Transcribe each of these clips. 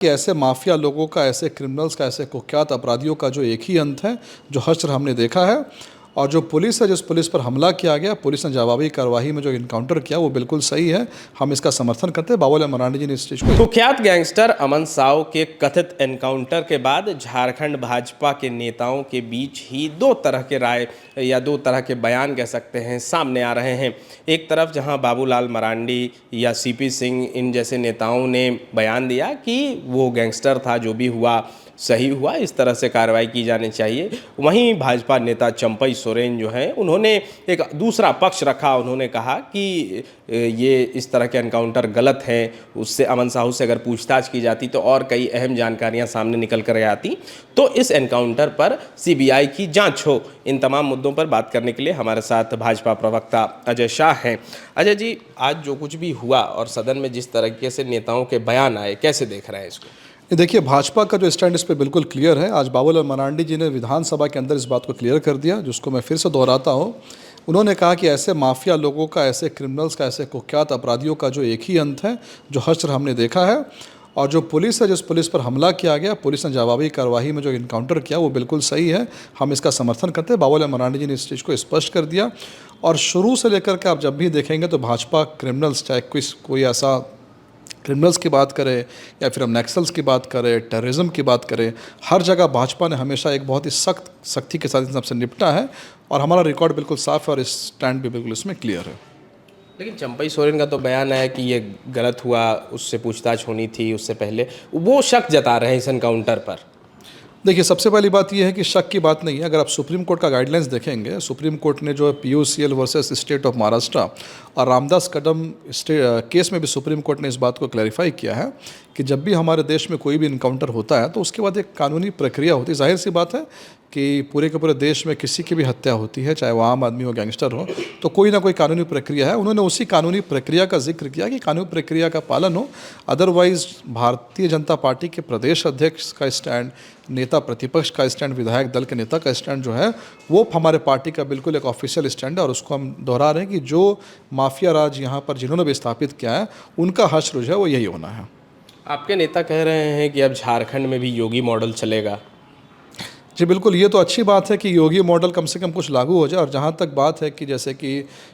कि ऐसे माफिया लोगों का, ऐसे क्रिमिनल्स का, ऐसे कुख्यात अपराधियों का जो एक ही अंत है, जो हश्र हमने देखा है। और जो पुलिस है, जिस पुलिस पर हमला किया गया, पुलिस ने जवाबी कार्रवाई में जो इनकाउंटर किया, वो बिल्कुल सही है। हम इसका समर्थन करते हैं। बाबूलाल मरांडी जी ने इस चीज़ को कुख्यात गैंगस्टर अमन साव के कथित एनकाउंटर के बाद झारखंड भाजपा के नेताओं के बीच ही दो तरह के राय या दो तरह के बयान कह सकते हैं सामने आ रहे हैं। एक तरफ जहां बाबूलाल मरांडी या सीपी सिंह इन जैसे नेताओं ने बयान दिया कि वो गैंगस्टर था, जो भी हुआ सही हुआ, इस तरह से कार्रवाई की जानी चाहिए। वहीं भाजपा नेता चंपई सोरेन जो हैं, उन्होंने एक दूसरा पक्ष रखा। उन्होंने कहा कि ये इस तरह के एनकाउंटर गलत हैं। उससे अमन साहू से अगर पूछताछ की जाती तो और कई अहम जानकारियां सामने निकल कर आती। तो इस एनकाउंटर पर सीबीआई की जांच हो। इन तमाम मुद्दों पर बात करने के लिए हमारे साथ भाजपा प्रवक्ता अजय शाह हैं। अजय जी, आज जो कुछ भी हुआ और सदन में जिस तरीके से नेताओं के बयान आए, कैसे देख रहे हैं इसको? देखिए, भाजपा का जो स्टैंड इस पे बिल्कुल क्लियर है। आज बाबूलाल मरांडी जी ने विधानसभा के अंदर इस बात को क्लियर कर दिया, जिसको मैं फिर से दोहराता हूँ। उन्होंने कहा कि ऐसे माफिया लोगों का, ऐसे क्रिमिनल्स का, ऐसे कुख्यात अपराधियों का जो एक ही अंत है, जो हश्र हमने देखा है। और जो पुलिस है, जिस पुलिस पर हमला किया गया, पुलिस ने जवाबी कार्रवाई में जो इनकाउंटर किया, वो बिल्कुल सही है। हम इसका समर्थन करते हैं। बाबूलाल मरांडी जी ने इस चीज़ को स्पष्ट कर दिया। और शुरू से लेकर के आप जब भी देखेंगे तो भाजपा क्रिमिनल्स, चाहे कोई ऐसा क्रिमिनल्स की बात करें या फिर हम नक्सल्स की बात करें, टेररिज्म की बात करें, हर जगह भाजपा ने हमेशा एक बहुत ही सख्ती के साथ इन सबसे निपटा है। और हमारा रिकॉर्ड बिल्कुल साफ है और इस स्टैंड भी बिल्कुल इसमें क्लियर है। लेकिन चंपई सोरेन का तो बयान है कि ये गलत हुआ, उससे पूछताछ होनी थी उससे पहले। वो शक जता रहे हैं इस एनकाउंटर पर। देखिए, सबसे पहली बात यह है कि शक की बात नहीं है। अगर आप सुप्रीम कोर्ट का गाइडलाइंस देखेंगे, सुप्रीम कोर्ट ने जो है PUCL versus state of Maharashtra और रामदास कदम केस में भी सुप्रीम कोर्ट ने इस बात को क्लैरिफाई किया है कि जब भी हमारे देश में कोई भी इनकाउंटर होता है तो उसके बाद एक कानूनी प्रक्रिया होती है। जाहिर सी बात है कि पूरे के पूरे देश में किसी की भी हत्या होती है, चाहे वो आम आदमी हो, गैंगस्टर हो, तो कोई ना कोई कानूनी प्रक्रिया है। उन्होंने उसी कानूनी प्रक्रिया का जिक्र किया कि कानूनी प्रक्रिया का पालन हो। अदरवाइज भारतीय जनता पार्टी के प्रदेश अध्यक्ष का स्टैंड, नेता प्रतिपक्ष का स्टैंड, विधायक दल के नेता का स्टैंड जो है, वो हमारे पार्टी का बिल्कुल एक ऑफिशियल स्टैंड है। और उसको हम दोहरा रहे हैं कि जो माफिया राज यहाँ पर जिन्होंने भी स्थापित किया है, उनका हश्र जो है वो यही होना है। आपके नेता कह रहे हैं कि अब झारखंड में भी योगी मॉडल चलेगा। जी बिल्कुल, ये तो अच्छी बात है कि योगी मॉडल कम से कम कुछ लागू हो जाए। और जहाँ तक बात है कि जैसे कि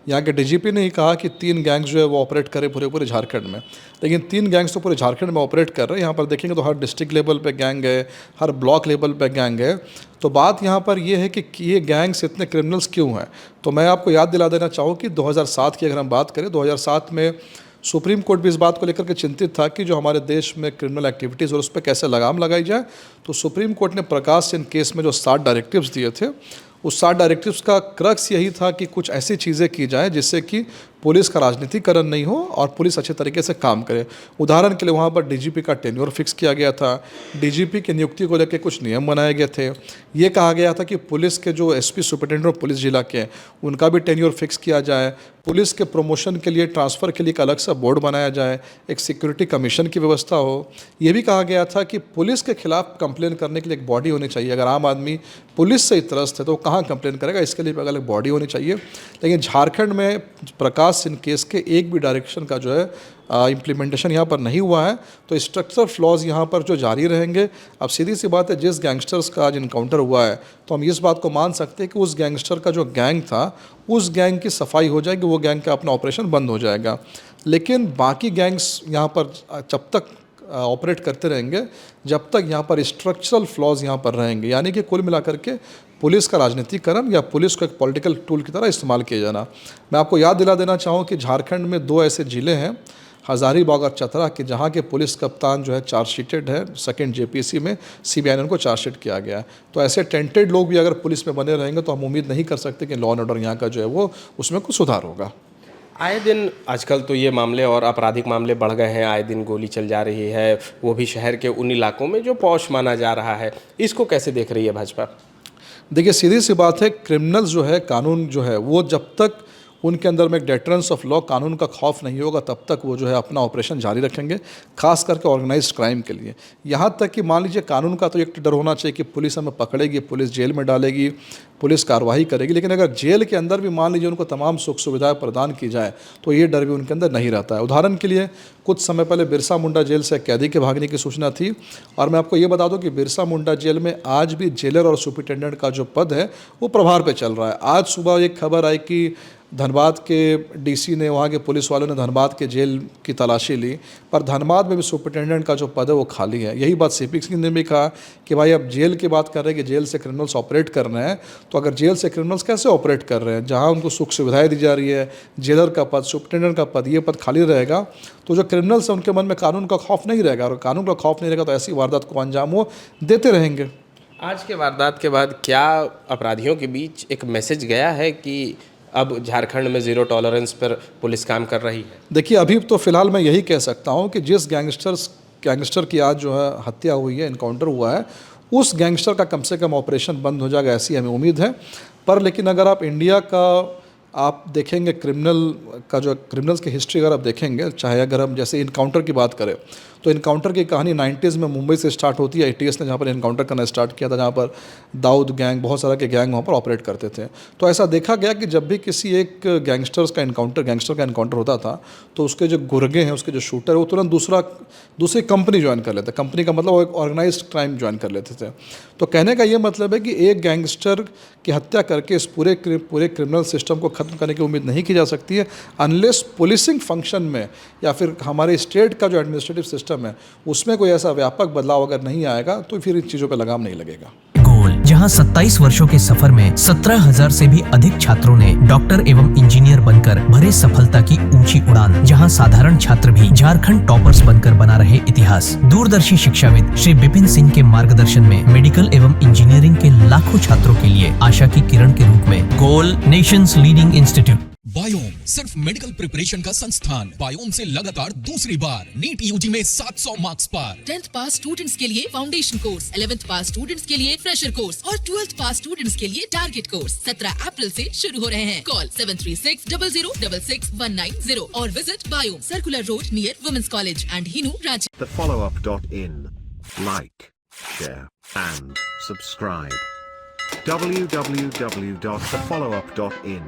यहाँ के DGP ने ही कहा कि 3 गैंग्स जो है वो ऑपरेट करें पूरे झारखंड में, लेकिन 3 गैंग्स तो पूरे झारखंड में ऑपरेट कर रहे हैं। यहाँ पर देखेंगे तो हर डिस्ट्रिक्ट लेवल पे गैंग है, हर ब्लॉक लेवल पे गैंग है। तो बात यहाँ पर ये है कि ये गैंग्स इतने क्रिमिनल्स क्यों हैं। तो मैं आपको याद दिला देना चाहूँ कि 2007 की अगर हम बात करें, 2007 में सुप्रीम कोर्ट भी इस बात को लेकर के चिंतित था कि जो हमारे देश में क्रिमिनल एक्टिविटीज़ और उस पर कैसे लगाम लगाई जाए। तो सुप्रीम कोर्ट ने प्रकाश सिंह केस में जो 7 डायरेक्टिव्स दिए थे, उस 7 डायरेक्टिव्स का क्रक्स यही था कि कुछ ऐसी चीज़ें की जाए जिससे कि पुलिस का राजनीतिकरण नहीं हो और पुलिस अच्छे तरीके से काम करे। उदाहरण के लिए वहाँ पर DGP का टेन्योर फिक्स किया गया था। DGP की नियुक्ति को लेकर कुछ नियम बनाए गए थे। ये कहा गया था कि पुलिस के जो SP सुपरिटेंडेंट ऑफ पुलिस जिला के हैं, उनका भी टेन्योर फिक्स किया जाए। पुलिस के प्रमोशन के लिए, ट्रांसफ़र के लिए एक अलग सा बोर्ड बनाया जाए। एक सिक्योरिटी कमीशन की व्यवस्था हो। ये भी कहा गया था कि पुलिस के खिलाफ कंप्लेन करने के लिए एक बॉडी होनी चाहिए। अगर आम आदमी पुलिस से त्रस्त है तो वो कहाँ कंप्लेन करेगा, इसके लिए एक अलग बॉडी होनी चाहिए। लेकिन झारखंड में प्रकाश सिंह केस के एक भी डायरेक्शन का जो है इम्प्लीमेंटेशन यहाँ पर नहीं हुआ है। तो स्ट्रक्चरल फ्लॉज यहाँ पर जो जारी रहेंगे। अब सीधी सी बात है, जिस गैंगस्टर्स का आज इनकाउंटर हुआ है, तो हम इस बात को मान सकते हैं कि उस गैंगस्टर का जो गैंग था, उस गैंग की सफाई हो जाएगी, वो गैंग का अपना ऑपरेशन बंद हो जाएगा। लेकिन बाकी गैंग्स यहाँ पर जब तक ऑपरेट करते रहेंगे, जब तक यहाँ पर स्ट्रक्चरल फ्लॉज यहाँ पर रहेंगे। यानी कि कुल मिलाकर के पुलिस का राजनीतिकरण या पुलिस को एक पॉलिटिकल टूल की तरह इस्तेमाल किया जाना। मैं आपको याद दिला देना चाहूँ कि झारखंड में 2 ऐसे ज़िले हैं, हज़ारीबाग और चतरा के, जहाँ के पुलिस कप्तान जो है चार्जशीटेड है। सेकंड JPC में CBI ने उनको चार्जशीट किया गया है। तो ऐसे टेंटेड लोग भी अगर पुलिस में बने रहेंगे तो हम उम्मीद नहीं कर सकते कि लॉ एंड ऑर्डर यहाँ का जो है वो उसमें कुछ सुधार होगा। आए दिन आजकल तो ये मामले और आपराधिक मामले बढ़ गए हैं। आए दिन गोली चल जा रही है, वो भी शहर के उन इलाकों में जो पॉश माना जा रहा है। इसको कैसे देख रही है भाजपा? देखिए, सीधी सी बात है, क्रिमिनल्स जो है, कानून जो है, वो जब तक उनके अंदर में एक डेटरेंस ऑफ लॉ, कानून का खौफ नहीं होगा, तब तक वो जो है अपना ऑपरेशन जारी रखेंगे, खास करके ऑर्गेनाइज्ड क्राइम के लिए। यहाँ तक कि मान लीजिए कानून का तो एक डर होना चाहिए कि पुलिस हमें पकड़ेगी, पुलिस जेल में डालेगी, पुलिस कार्रवाई करेगी, लेकिन अगर जेल के अंदर भी मान लीजिए उनको तमाम सुख सुविधाएं प्रदान की जाए तो ये डर भी उनके अंदर नहीं रहता है। उदाहरण के लिए कुछ समय पहले बिरसा मुंडा जेल से कैदी के भागने की सूचना थी, और मैं आपको ये बता दूं कि बिरसा मुंडा जेल में आज भी जेलर और सुपरिटेंडेंट का जो पद है वो प्रभार पे चल रहा है। आज सुबह एक खबर आई कि धनबाद के डीसी ने, वहाँ के पुलिस वालों ने धनबाद के जेल की तलाशी ली, पर धनबाद में भी सुपरिटेंडेंट का जो पद है वो खाली है। यही बात सीपी सिंह ने भी कहा कि भाई अब जेल की बात कर रहे हैं कि जेल से क्रिमिनल्स ऑपरेट कर रहे हैं, तो अगर जेल से क्रिमिनल्स कैसे ऑपरेट कर रहे हैं, जहाँ उनको सुख सुविधाएं दी जा रही है, जेलर का पद, सुपरिटेंडेंट का पद, ये पद खाली रहेगा तो जो क्रिमिनल्स हैं उनके मन में कानून का खौफ नहीं रहेगा, और कानून का खौफ नहीं रहेगा तो ऐसी वारदात को अंजाम वो देते रहेंगे। आज के वारदात के बाद क्या अपराधियों के बीच एक मैसेज गया है कि अब झारखंड में ज़ीरो टॉलरेंस पर पुलिस काम कर रही है? देखिए, अभी तो फ़िलहाल मैं यही कह सकता हूँ कि जिस गैंगस्टर की आज जो है हत्या हुई है, इनकाउंटर हुआ है, उस गैंगस्टर का कम से कम ऑपरेशन बंद हो जाएगा, ऐसी हमें उम्मीद है। पर लेकिन अगर आप इंडिया का आप देखेंगे क्रिमिनल्स की हिस्ट्री अगर आप देखेंगे, चाहे अगर हम जैसे इनकाउंटर की बात करें तो इनकाउंटर की कहानी 90s में मुंबई से स्टार्ट होती है। ATS ने जहाँ पर इनकाउंटर करना स्टार्ट किया था, जहाँ पर दाऊद गैंग, बहुत सारा के गैंग वहाँ पर ऑपरेट करते थे। तो ऐसा देखा गया कि जब भी किसी एक गैंगस्टर का इनकाउंटर होता था तो उसके जो गुर्गे हैं, उसके जो शूटर है, वो तुरंत दूसरी कंपनी ज्वाइन कर लेते। कंपनी का मतलब वो एक ऑर्गेनाइज्ड क्राइम ज्वाइन कर लेते थे। तो कहने का ये मतलब है कि एक गैंगस्टर की हत्या करके इस पूरे क्रिमिनल सिस्टम को ख़त्म करने की उम्मीद नहीं की जा सकती है, अनलेस पुलिसिंग फंक्शन में या फिर हमारे स्टेट का जो एडमिनिस्ट्रेटिव सिस्टम है उसमें कोई ऐसा व्यापक बदलाव अगर नहीं आएगा तो फिर इन चीज़ों पर लगाम नहीं लगेगा। जहां 27 वर्षों के सफर में 17,000 से भी अधिक छात्रों ने डॉक्टर एवं इंजीनियर बनकर भरे सफलता की ऊंची उड़ान, जहां साधारण छात्र भी झारखंड टॉपर्स बनकर बना रहे इतिहास। दूरदर्शी शिक्षाविद श्री विपिन सिंह के मार्गदर्शन में मेडिकल एवं इंजीनियरिंग के लाखों छात्रों के लिए आशा की किरण के रूप में गोल, नेशंस लीडिंग इंस्टीट्यूट। बायोम सिर्फ मेडिकल प्रिपरेशन का संस्थान। बायोम से लगातार दूसरी बार नीट यूजी में 700 मार्क्स पार। 10th पास स्टूडेंट्स के लिए फाउंडेशन कोर्स, 11th पास स्टूडेंट्स के लिए फ्रेशर कोर्स और 12th पास स्टूडेंट्स के लिए टारगेट कोर्स 17 अप्रैल से शुरू हो रहे हैं। कॉल 7360066190 और visit Biome, circular road near women's college and Hinoo, Ranchi. thefollowup.in. Like, share and subscribe. www.thefollowup.in